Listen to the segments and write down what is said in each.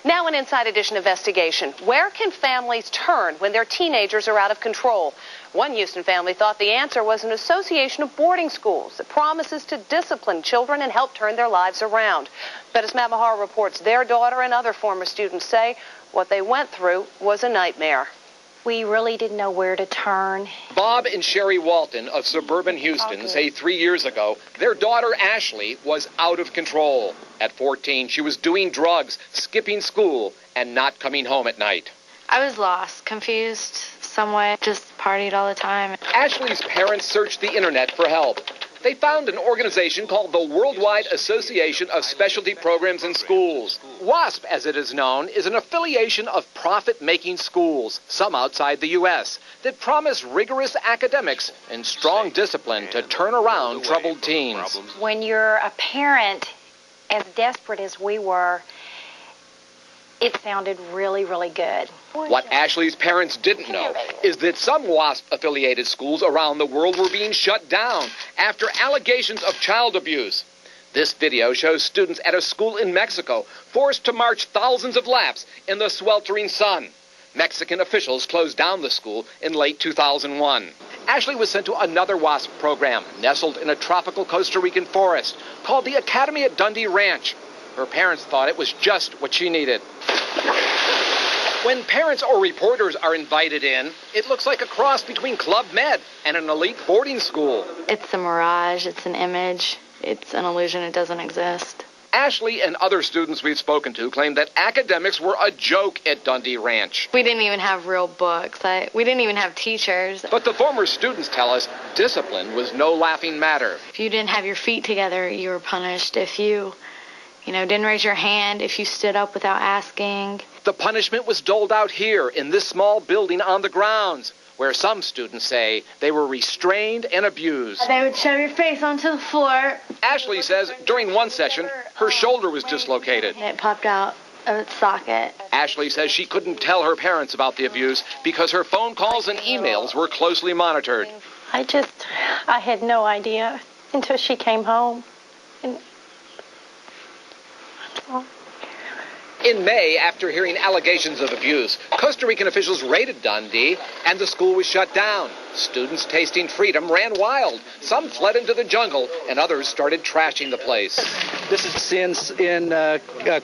Now an Inside Edition investigation. Where can families turn when their teenagers are out of control? One Houston family thought the answer was an association of boarding schools that promises to discipline children and help turn their lives around. But as Matt Mahar reports, their daughter and other former students say what they went through was a nightmare. We really didn't know where to turn. Bob and Sherry Walton of suburban Houston say 3 years ago, their daughter Ashley was out of control. At 14, she was doing drugs, skipping school, and not coming home at night. I was lost, confused, somewhat, just partied all the time. Ashley's parents searched the internet for help. They found an organization called the Worldwide Association of Specialty Programs in Schools. WASP, as it is known, is an affiliation of profit-making schools, some outside the U.S., that promise rigorous academics and strong discipline to turn around troubled teens. When you're a parent as desperate as we were, it sounded really, really good. What Ashley's parents didn't know is that some WASP-affiliated schools around the world were being shut down after allegations of child abuse. This video shows students at a school in Mexico forced to march thousands of laps in the sweltering sun. Mexican officials closed down the school in late 2001. Ashley was sent to another WASP program nestled in a tropical Costa Rican forest called the Academy at Dundee Ranch. Her parents thought it was just what she needed. When parents or reporters are invited in, it looks like a cross between Club Med and an elite boarding school. It's a mirage, it's an image, it's an illusion, it doesn't exist. Ashley and other students we've spoken to claim that academics were a joke at Dundee Ranch. We didn't even have real books. We didn't even have teachers. But the former students tell us discipline was no laughing matter. If you didn't have your feet together, you were punished. If you didn't raise your hand, if you stood up without asking. The punishment was doled out here in this small building on the grounds, where some students say they were restrained and abused. They would shove your face onto the floor. Ashley says during one session, her shoulder was dislocated. And it popped out of its socket. Ashley says she couldn't tell her parents about the abuse because her phone calls and emails were closely monitored. I had no idea until she came home. In May, after hearing allegations of abuse, Costa Rican officials raided Dundee and the school was shut down. Students tasting freedom ran wild. Some fled into the jungle and others started trashing the place. This is in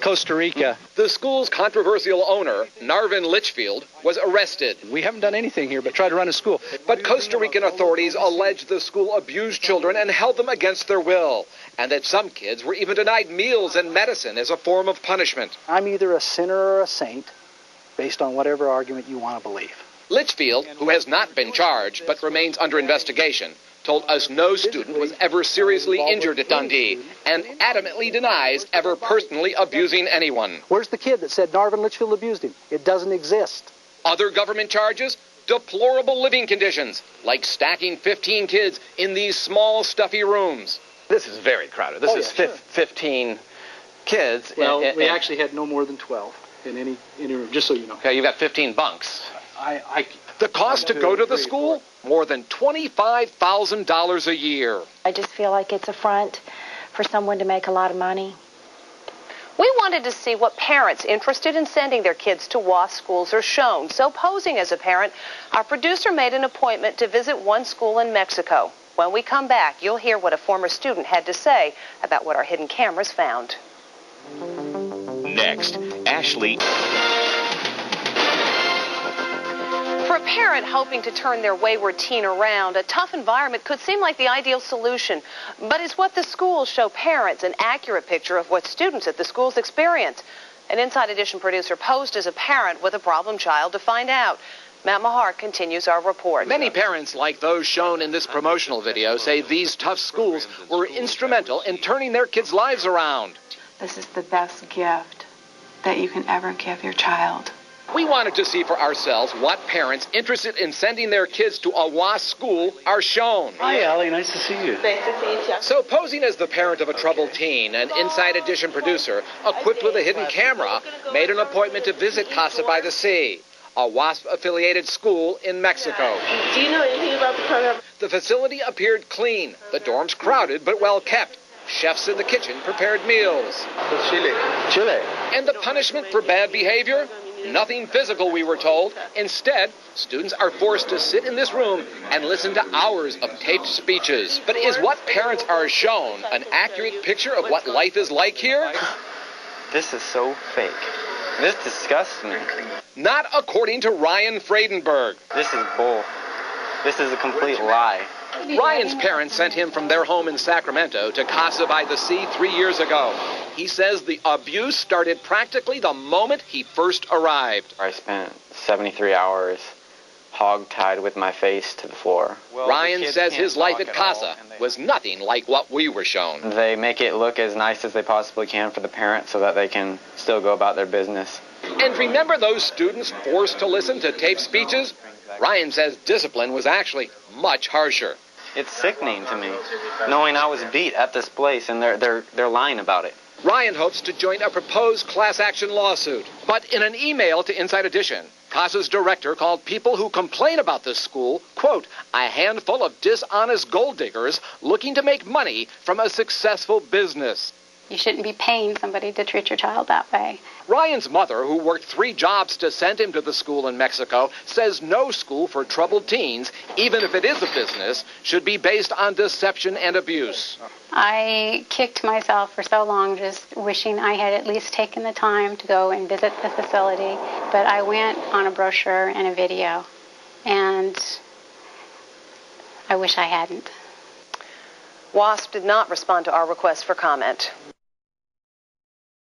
Costa Rica. The school's controversial owner, Narvin Litchfield, was arrested. We haven't done anything here but try to run a school. But Costa Rican authorities allege the school abused children and held them against their will, and that some kids were even denied meals and medicine as a form of punishment. I'm either a sinner or a saint, based on whatever argument you want to believe. Litchfield, who has not been charged but remains under investigation, told us no student was ever seriously injured at Dundee and adamantly denies ever personally abusing anyone. Where's the kid that said Narvin Litchfield abused him? It doesn't exist. Other government charges? Deplorable living conditions, like stacking 15 kids in these small, stuffy rooms. This is very crowded. This is 15 kids. Well, we actually had no more than 12 in any room, just so you know. Okay, you've got 15 bunks. The cost to go to the school? More than $25,000 a year. I just feel like it's a front for someone to make a lot of money. We wanted to see what parents interested in sending their kids to WASP schools are shown. So posing as a parent, our producer made an appointment to visit one school in Mexico. When we come back, you'll hear what a former student had to say about what our hidden cameras found. Next, Ashley. For a parent hoping to turn their wayward teen around, a tough environment could seem like the ideal solution. But is what the schools show parents an accurate picture of what students at the schools experience? An Inside Edition producer posed as a parent with a problem child to find out. Matt Mahar continues our report. Many parents, like those shown in this promotional video, say these tough schools were instrumental in turning their kids' lives around. This is the best gift that you can ever give your child. We wanted to see for ourselves what parents interested in sending their kids to a WASP school are shown. Hi, Allie. Nice to see you. Nice to see you. So posing as the parent of a troubled teen, an Inside Edition producer, equipped with a hidden camera, made an appointment to visit Casa by the Sea, a WASP-affiliated school in Mexico. Do you know anything about the program? The facility appeared clean, the dorms crowded but well kept. Chefs in the kitchen prepared meals. Chile. And the punishment for bad behavior? Nothing physical, we were told. Instead, students are forced to sit in this room and listen to hours of taped speeches. But is what parents are shown an accurate picture of what life is like here? This is so fake. This disgusts me. Not according to Ryan Friedenberg. This is bull. This is a complete lie. Ryan's parents sent him from their home in Sacramento to Casa by the Sea 3 years ago. He says the abuse started practically the moment he first arrived. I spent 73 hours hog-tied with my face to the floor. Ryan says his life at Casa was nothing like what we were shown. They make it look as nice as they possibly can for the parents so that they can still go about their business. And remember those students forced to listen to taped speeches? Ryan says discipline was actually much harsher. It's sickening to me, knowing I was beat at this place and they're lying about it. Ryan hopes to join a proposed class action lawsuit. But in an email to Inside Edition, Casa's director called people who complain about this school, quote, a handful of dishonest gold diggers looking to make money from a successful business. You shouldn't be paying somebody to treat your child that way. Ryan's mother, who worked 3 jobs to send him to the school in Mexico, says no school for troubled teens, even if it is a business, should be based on deception and abuse. I kicked myself for so long just wishing I had at least taken the time to go and visit the facility. But I went on a brochure and a video, and I wish I hadn't. WASP did not respond to our request for comment.